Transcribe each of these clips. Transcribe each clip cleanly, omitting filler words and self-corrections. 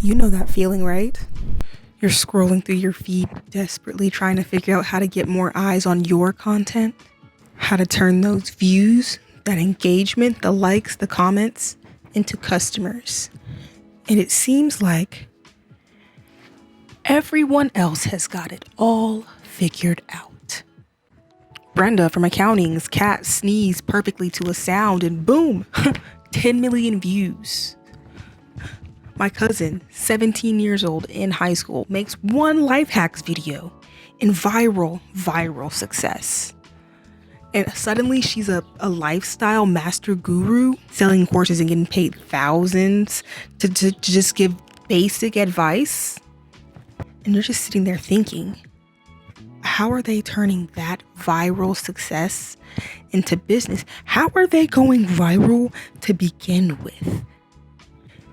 You know that feeling, right? You're scrolling through your feed, desperately trying to figure out how to get more eyes on your content, how to turn those views, that engagement, the likes, the comments, into customers. And it seems like everyone else has got it all figured out. Brenda from accounting's cat sneezed perfectly to a sound and boom, 10 million views. My cousin, 17 years old in high school, makes one life hacks video in viral success. And suddenly she's a lifestyle master guru selling courses and getting paid thousands to just give basic advice. And you're just sitting there thinking, how are they turning that viral success into business? How are they going viral to begin with?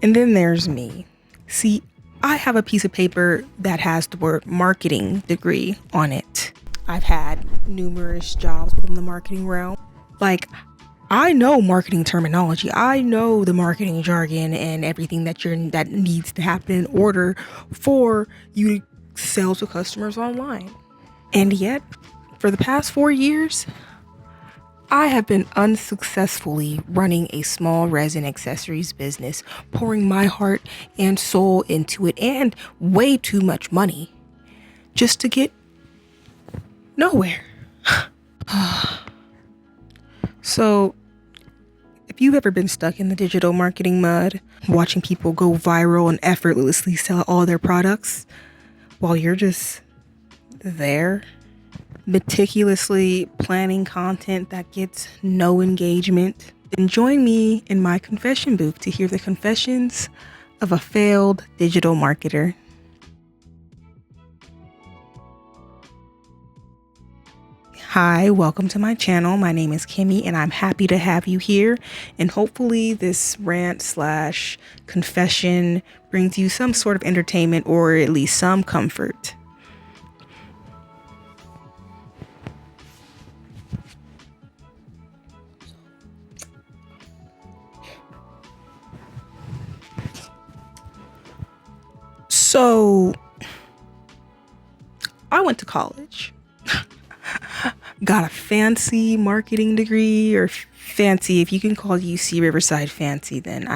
And then there's me. See, I have a piece of paper that has the word marketing degree on it. I've had numerous jobs within the marketing realm. Like, I know marketing terminology. I know the marketing jargon and everything that needs to happen in order for you to sell to customers online. And yet, for the past 4 years, I have been unsuccessfully running a small resin accessories business, pouring my heart and soul into it and way too much money just to get nowhere. So, if you've ever been stuck in the digital marketing mud, watching people go viral and effortlessly sell all their products while you're just there, meticulously planning content that gets no engagement, then join me in my confession booth to hear the confessions of a failed digital marketer. Hi, welcome to my channel. My name is Kimmy and I'm happy to have you here. And hopefully this rant/confession brings you some sort of entertainment or at least some comfort. So, I went to college, got a fancy marketing degree, or fancy, if you can call UC Riverside fancy, then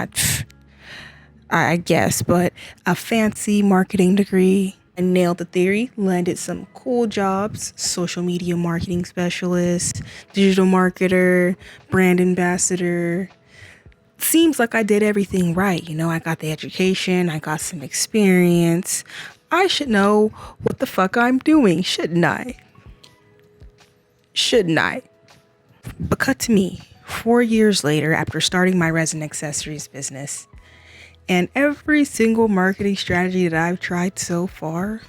I guess, but a fancy marketing degree. I nailed the theory, landed some cool jobs, social media marketing specialist, digital marketer, brand ambassador. Seems like I did everything right. You know, I got the education, I got some experience. I should know what the fuck I'm doing, shouldn't I? But cut to me, 4 years later, after starting my resin accessories business, and every single marketing strategy that I've tried so far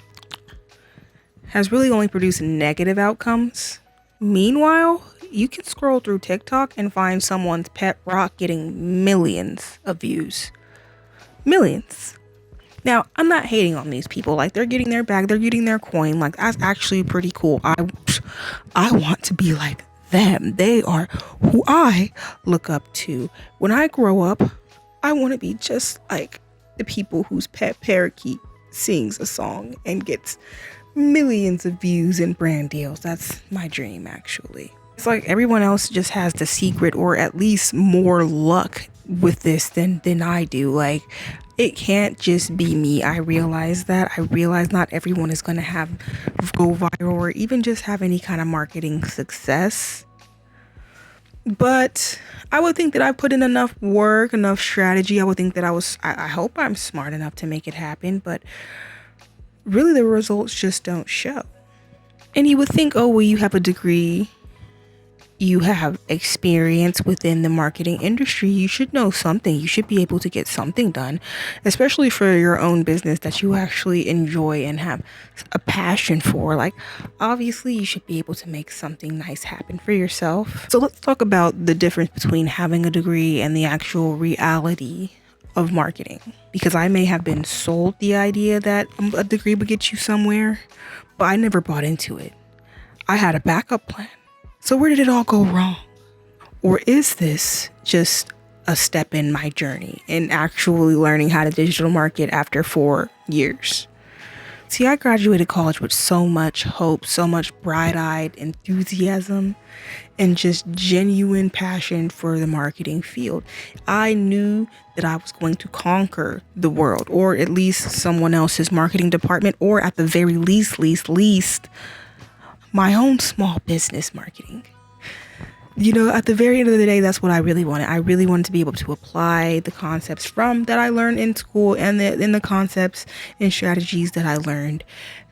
has really only produced negative outcomes. Meanwhile, you can scroll through TikTok and find someone's pet rock getting millions of views. Millions. Now, I'm not hating on these people. Like, they're getting their bag, they're getting their coin. Like, that's actually pretty cool. I want to be like them. They are who I look up to. When I grow up, I want to be just like the people whose pet parakeet sings a song and gets millions of views and brand deals. That's my dream, actually. It's like everyone else just has the secret, or at least more luck with this than I do. Like, it can't just be me. I realize that. I realize not everyone is going to go viral or even just have any kind of marketing success. But I would think that I put in enough work, enough strategy. I would think that I hope I'm smart enough to make it happen. But really, the results just don't show. And you would think, oh, well, you have a degree, you have experience within the marketing industry, you should know something. You should be able to get something done, especially for your own business that you actually enjoy and have a passion for. Like, obviously, you should be able to make something nice happen for yourself. So let's talk about the difference between having a degree and the actual reality of marketing. Because I may have been sold the idea that a degree would get you somewhere, but I never bought into it. I had a backup plan. So where did it all go wrong? Or is this just a step in my journey and actually learning how to digital market after 4 years. See, I graduated college with so much hope, so much bright-eyed enthusiasm, and just genuine passion for the marketing field. I knew that I was going to conquer the world, or at least someone else's marketing department, or at the very least, my own small business marketing. At the very end of the day, that's what I really wanted. I really wanted to be able to apply the concepts that I learned in school and the concepts and strategies that I learned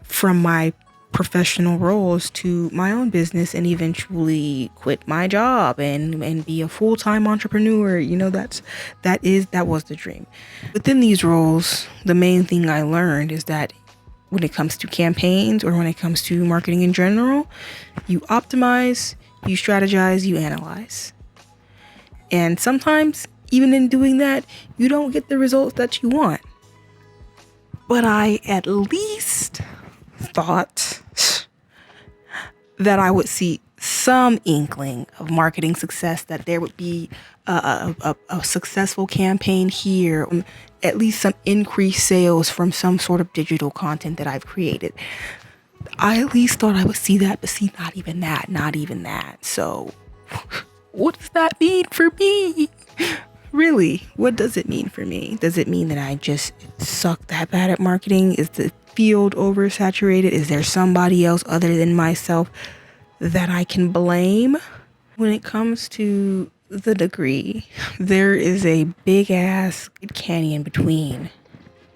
from my professional roles to my own business, and eventually quit my job and be a full-time entrepreneur. That was the dream. Within these roles, the main thing I learned is that when it comes to campaigns, or when it comes to marketing in general, you optimize, you strategize, you analyze. And sometimes, even in doing that, you don't get the results that you want. But I at least thought that I would see some inkling of marketing success, that there would be a successful campaign here, at least some increased sales from some sort of digital content that I've created. I at least thought I would see that, but see, not even that. So what does that mean for me? Really, what does it mean for me? Does it mean that I just suck that bad at marketing? Is the field oversaturated? Is there somebody else other than myself that I can blame? When it comes to the degree, there is a big ass canyon between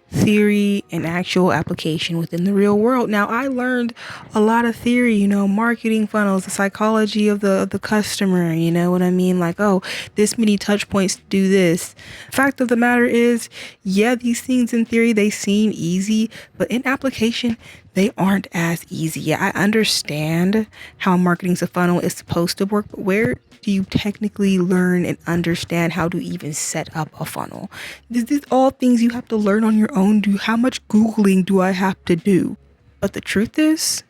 theory and actual application within the real world. Now, I learned a lot of theory, marketing funnels, the psychology of the customer, you know what I mean? Like, oh, this many touch points to do this. Fact of the matter is, yeah, these things in theory, they seem easy, but in application, they aren't as easy. Yeah, I understand how marketing's a funnel is supposed to work, but where do you technically learn and understand how to even set up a funnel? This is all things you have to learn on your own. How much Googling do I have to do? But the truth is,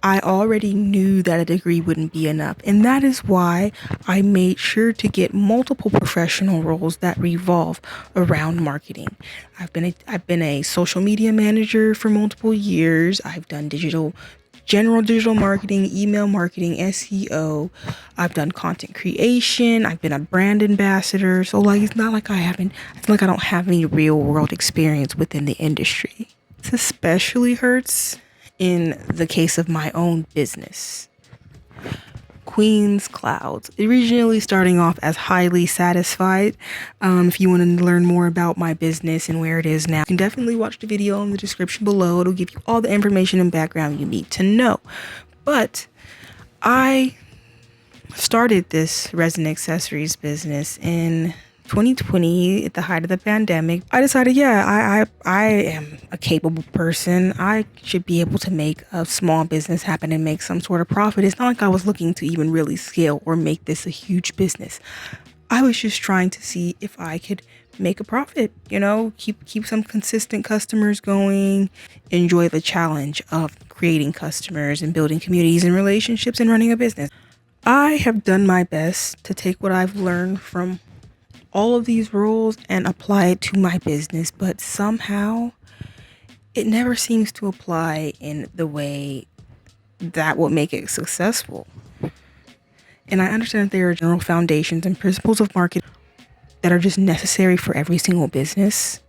I already knew that a degree wouldn't be enough. And that is why I made sure to get multiple professional roles that revolve around marketing. I've been a social media manager for multiple years. I've done general digital marketing, email marketing, SEO. I've done content creation. I've been a brand ambassador. So it's not like I don't have any real world experience within the industry. This especially hurts in the case of my own business, Queen's Clouds. Originally starting off as Highly Satisfied. If you want to learn more about my business and where it is now, you can definitely watch the video in the description below. It'll give you all the information and background you need to know. But I started this resin accessories business in 2020 at the height of the pandemic. I decided, I am a capable person. I should be able to make a small business happen and make some sort of profit. It's not like I was looking to even really scale or make this a huge business. I was just trying to see if I could make a profit, keep some consistent customers going, enjoy the challenge of creating customers and building communities and relationships and running a business. I have done my best to take what I've learned from all of these roles and apply it to my business, but somehow it never seems to apply in the way that will make it successful. And I understand that there are general foundations and principles of marketing that are just necessary for every single business.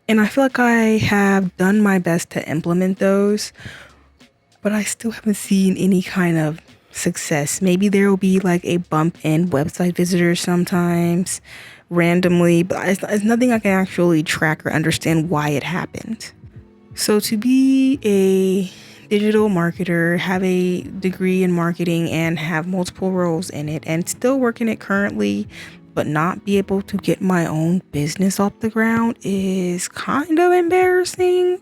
And I feel like I have done my best to implement those, but I still haven't seen any kind of success. Maybe there will be like a bump in website visitors sometimes randomly, but it's nothing I can actually track or understand why it happened. So to be a digital marketer, have a degree in marketing and have multiple roles in it and still work in it currently, but not be able to get my own business off the ground is kind of embarrassing.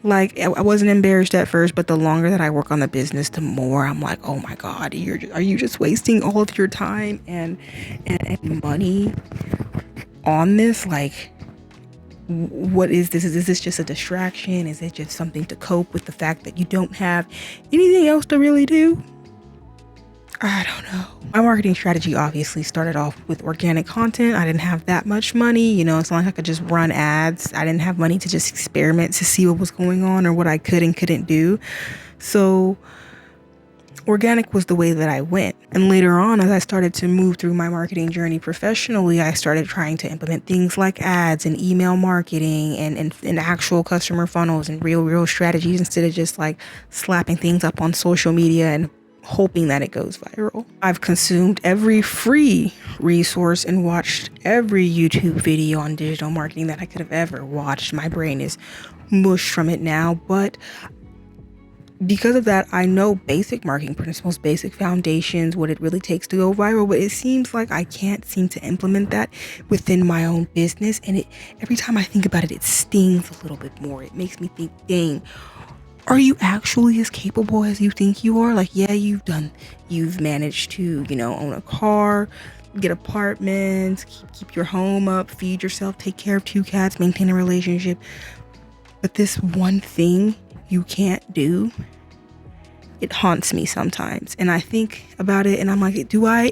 Like, I wasn't embarrassed at first, but the longer that I work on the business, the more I'm like, oh my God, are you just wasting all of your time and money on this? Like, what is this? Is this just a distraction? Is it just something to cope with the fact that you don't have anything else to really do? I don't know. My marketing strategy obviously started off with organic content. I didn't have that much money. It's not like I could just run ads. I didn't have money to just experiment to see what was going on or what I could and couldn't do. So organic was the way that I went. And later on, as I started to move through my marketing journey professionally, I started trying to implement things like ads and email marketing and actual customer funnels and real strategies instead of just like slapping things up on social media and hoping that it goes viral. I've consumed every free resource and watched every YouTube video on digital marketing that I could have ever watched. My brain is mush from it now, but because of that, I know basic marketing principles, basic foundations, what it really takes to go viral, but it seems like I can't seem to implement that within my own business. And every time I think about it, it stings a little bit more. It makes me think, dang, are you actually as capable as you think you are? Like, yeah, you've managed to, own a car, get apartments, keep your home up, feed yourself, take care of 2 cats, maintain a relationship. But this one thing you can't do, it haunts me sometimes. And I think about it and I'm like, do I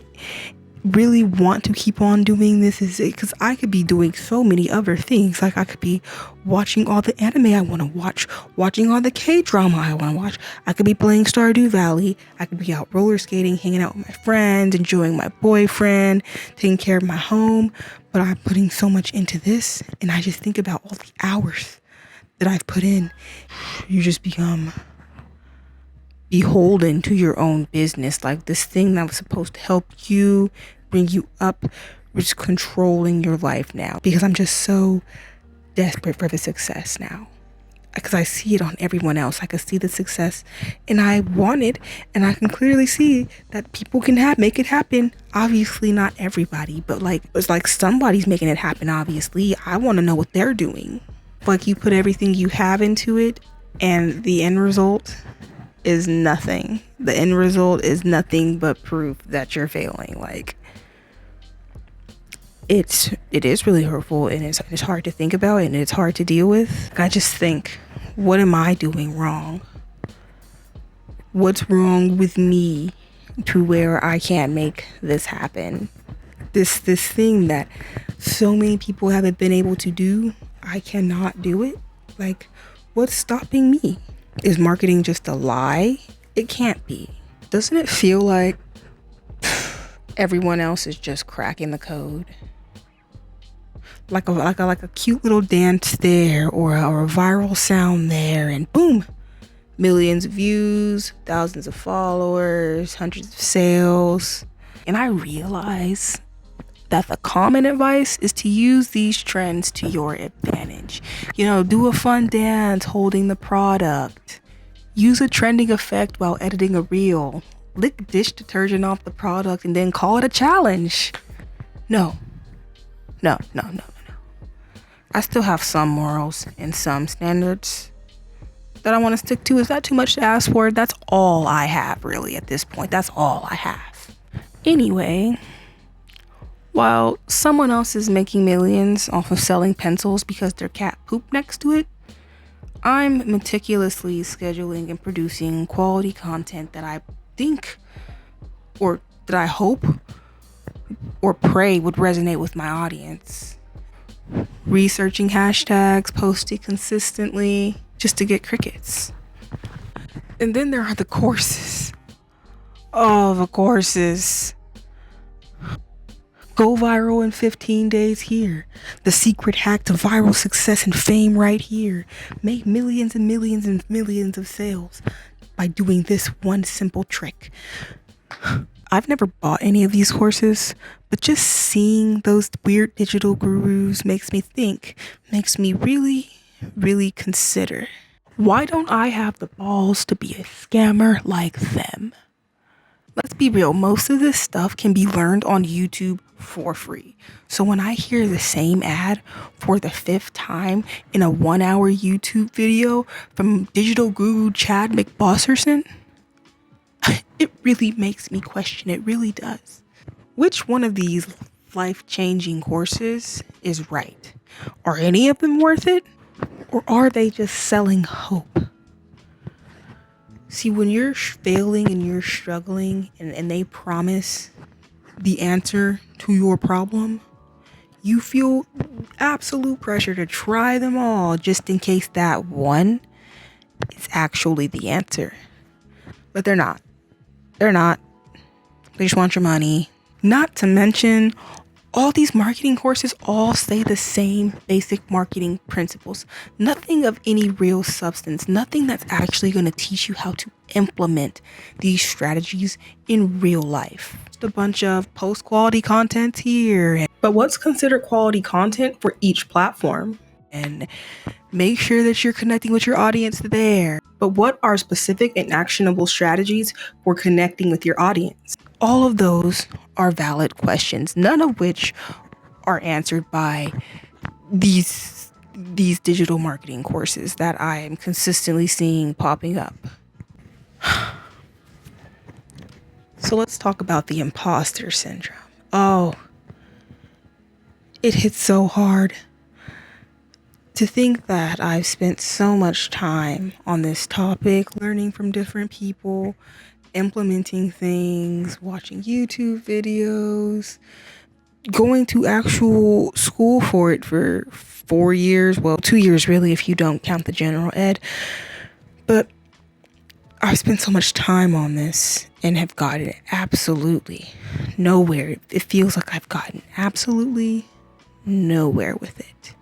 really want to keep on doing this? Is it because I could be doing so many other things? Like I could be watching all the anime I want to watch, watching all the K-drama I want to watch. I could be playing Stardew Valley. I could be out roller skating, hanging out with my friends, enjoying my boyfriend, taking care of my home. But I'm putting so much into this, and I just think about all the hours that I've put in. You just become beholden to your own business, like this thing that was supposed to help you, bring you up, was controlling your life now, because I'm just so desperate for the success now, because I see it on everyone else. I can see the success and I want it, and I can clearly see that people can make it happen. Obviously not everybody, but it's like somebody's making it happen. Obviously I want to know what they're doing. Like you put everything you have into it and the end result is nothing. The end result is nothing but proof that you're failing. Like it is really hurtful, and it's hard to think about, and it's hard to deal with. I just think, what am I doing wrong? What's wrong with me to where I can't make this happen? This thing that so many people haven't been able to do, I cannot do it. Like, what's stopping me? Is marketing just a lie? It can't be. Doesn't it feel like everyone else is just cracking the code? Like a cute little dance there, or a viral sound there, and boom, millions of views, thousands of followers, hundreds of sales. And I realize that the common advice is to use these trends to your advantage. Do a fun dance holding the product. Use a trending effect while editing a reel. Lick dish detergent off the product and then call it a challenge. No. I still have some morals and some standards that I want to stick to. Is that too much to ask for? That's all I have really at this point. That's all I have. Anyway, while someone else is making millions off of selling pencils because their cat pooped next to it, I'm meticulously scheduling and producing quality content that I think, or that I hope or pray would resonate with my audience. Researching hashtags, posting consistently just to get crickets. And then there are the courses. Oh, the courses. Go viral in 15 days here. The secret hack to viral success and fame right here. Make millions and millions and millions of sales by doing this one simple trick. I've never bought any of these courses, but just seeing those weird digital gurus makes me think, makes me really, really consider. Why don't I have the balls to be a scammer like them? Let's be real, most of this stuff can be learned on YouTube for free. So when I hear the same ad for the 5th time in a 1-hour YouTube video from digital guru Chad McBosserson, it really makes me question. It really does. Which one of these life-changing courses is right? Are any of them worth it? Or are they just selling hope? See, when you're failing and you're struggling and they promise the answer to your problem, you feel absolute pressure to try them all just in case that one is actually the answer. But they're not. They're not. They just want your money. Not to mention, all these marketing courses all say the same basic marketing principles. Nothing of any real substance. Nothing that's actually going to teach you how to implement these strategies in real life. Just a bunch of post-quality content here. But what's considered quality content for each platform? And make sure that you're connecting with your audience there. But what are specific and actionable strategies for connecting with your audience? All of those are valid questions, none of which are answered by these digital marketing courses that I am consistently seeing popping up. So let's talk about the imposter syndrome. Oh, it hits so hard. To think that I've spent so much time on this topic, learning from different people, implementing things, watching YouTube videos, going to actual school for it for 4 years, well, 2 years really if you don't count the general ed. But I've spent so much time on this and have gotten absolutely nowhere. It feels like I've gotten absolutely nowhere with it.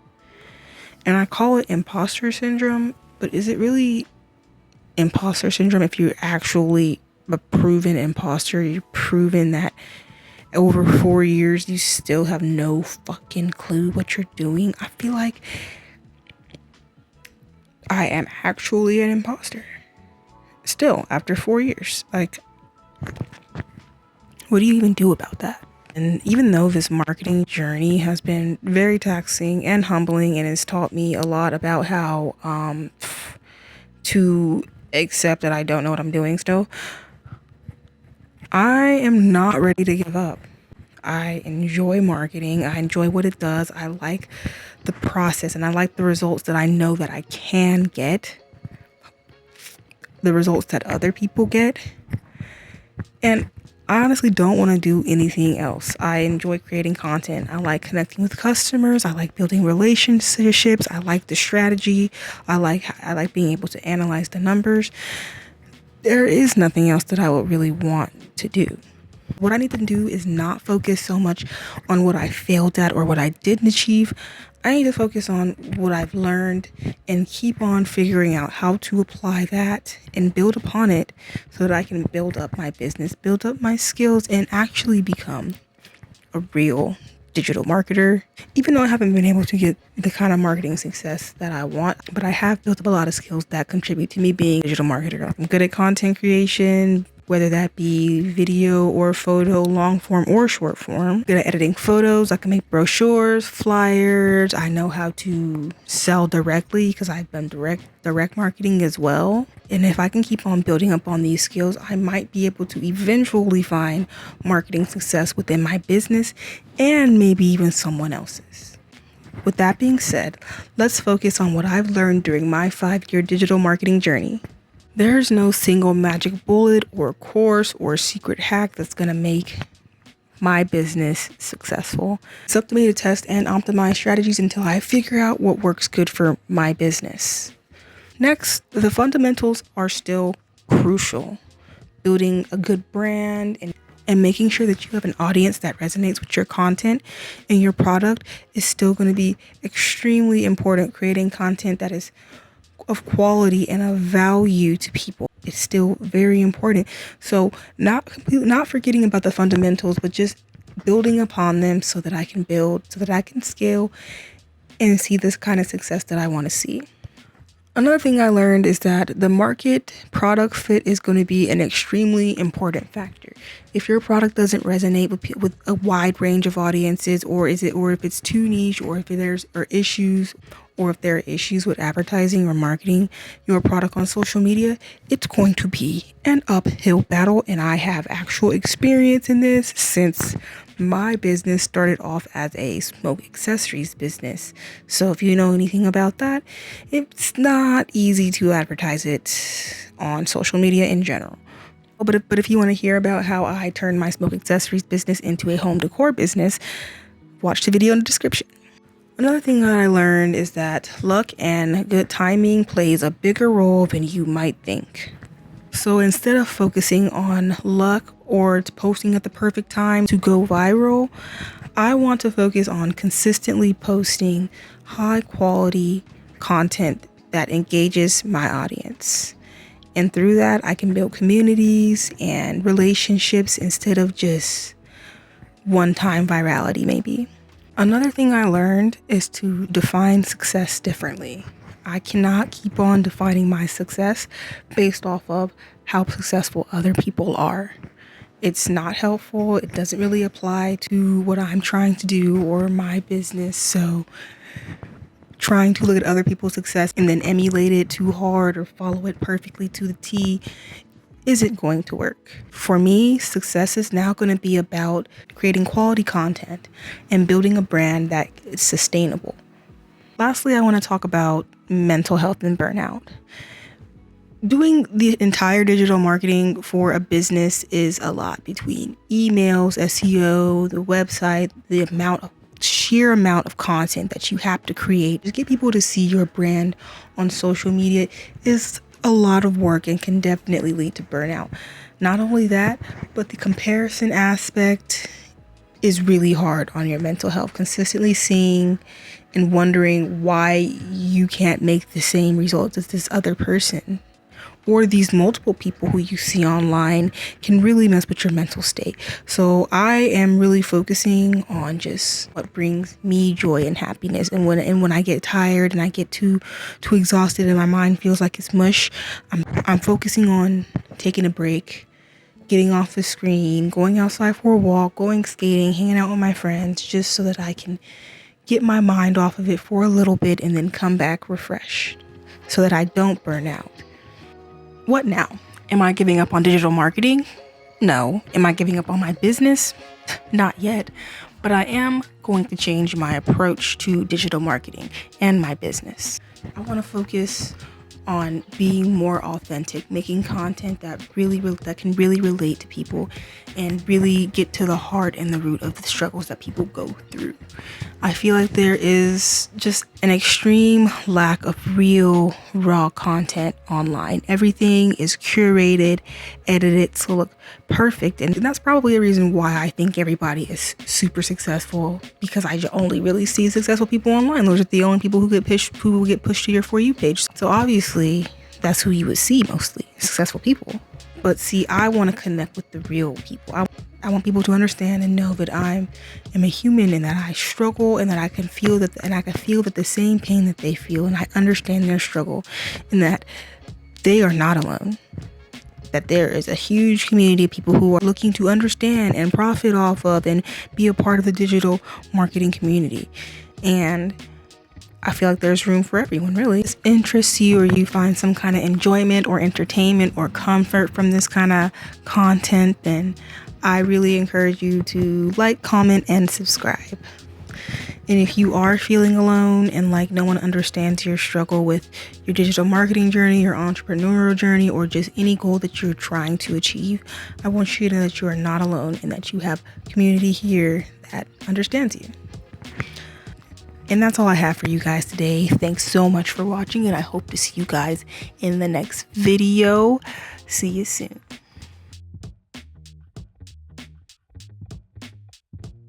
And I call it imposter syndrome, but is it really imposter syndrome if you're actually a proven imposter? You're proven that over 4 years you still have no fucking clue what you're doing. I feel like I am actually an imposter still after 4 years. Like, what do you even do about that? And even though this marketing journey has been very taxing and humbling and has taught me a lot about how to accept that I don't know what I'm doing still, I am not ready to give up. I enjoy marketing. I enjoy what it does. I like the process and I like the results that I know that I can get, the results that other people get. And I honestly don't want to do anything else. I enjoy creating content. I like connecting with customers. I like building relationships. I like the strategy. I like being able to analyze the numbers. There is nothing else that I would really want to do. What I need to do is not focus so much on what I failed at or what I didn't achieve. I need to focus on what I've learned and keep on figuring out how to apply that and build upon it so that I can build up my business, build up my skills, and actually become a real digital marketer. Even though I haven't been able to get the kind of marketing success that I want, but I have built up a lot of skills that contribute to me being a digital marketer. I'm good at content creation, whether that be video or photo, long form or short form. Good at editing photos. I can make brochures, flyers. I know how to sell directly because I've done direct marketing as well. And if I can keep on building up on these skills, I might be able to eventually find marketing success within my business and maybe even someone else's. With that being said, let's focus on what I've learned during my 5-year digital marketing journey. There's no single magic bullet or course or secret hack that's going to make my business successful. It's up to me to test and optimize strategies until I figure out what works good for my business. Next, the fundamentals are still crucial. Building a good brand and making sure that you have an audience that resonates with your content and your product is still going to be extremely important. Creating content that is of quality and of value to people is still very important. So not forgetting about the fundamentals, but just building upon them so that I can build, so that I can scale and see this kind of success that I want to see. Another thing I learned is that the market product fit is going to be an extremely important factor. If your product doesn't resonate with a wide range of audiences, or if it's too niche, or if there's issues or if there are issues with advertising or marketing your product on social media, it's going to be an uphill battle. And I have actual experience in this since my business started off as a smoke accessories business. So if you know anything about that, it's not easy to advertise it on social media in general. But if you want to hear about how I turned my smoke accessories business into a home decor business, watch the video in the description. Another thing that I learned is that luck and good timing plays a bigger role than you might think. So instead of focusing on luck or posting at the perfect time to go viral, I want to focus on consistently posting high quality content that engages my audience. And through that, I can build communities and relationships instead of just one-time virality, maybe. Another thing I learned is to define success differently. I cannot keep on defining my success based off of how successful other people are. It's not helpful. It doesn't really apply to what I'm trying to do or my business. So trying to look at other people's success and then emulate it too hard or follow it perfectly to the T isn't going to work. For me, success is now going to be about creating quality content and building a brand that is sustainable. Lastly, I want to talk about mental health and burnout. Doing the entire digital marketing for a business is a lot, between emails, SEO, the website, the sheer amount of content that you have to create to get people to see your brand on social media is a lot of work and can definitely lead to burnout. Not only that, but the comparison aspect is really hard on your mental health. Consistently seeing and wondering why you can't make the same results as this other person or these multiple people who you see online can really mess with your mental state. So I am really focusing on just what brings me joy and happiness. And when I get tired and I get too exhausted and my mind feels like it's mush, I'm focusing on taking a break, getting off the screen, going outside for a walk, going skating, hanging out with my friends, just so that I can get my mind off of it for a little bit and then come back refreshed so that I don't burn out. What now? Am I giving up on digital marketing? No. Am I giving up on my business? Not yet. But I am going to change my approach to digital marketing and my business. I want to focus on being more authentic, making content that can really relate to people and really get to the heart and the root of the struggles that people go through. I feel like there is just an extreme lack of real, raw content online. Everything is curated, edited to look perfect. And that's probably a reason why I think everybody is super successful, because I only really see successful people online. Those are the only people who get pushed to your For You page. So obviously, that's who you would see mostly, successful people. But see, I want to connect with the real people. I want people to understand and know that I am a human and that I struggle and that I can feel that, and I can feel that the same pain that they feel, and I understand their struggle, and that they are not alone. That there is a huge community of people who are looking to understand and profit off of and be a part of the digital marketing community. And I feel like there's room for everyone, really. If this interests you or you find some kind of enjoyment or entertainment or comfort from this kind of content, then I really encourage you to like, comment, and subscribe. And if you are feeling alone and like no one understands your struggle with your digital marketing journey, your entrepreneurial journey, or just any goal that you're trying to achieve, I want you to know that you are not alone and that you have community here that understands you. And that's all I have for you guys today. Thanks so much for watching, and I hope to see you guys in the next video. See you soon.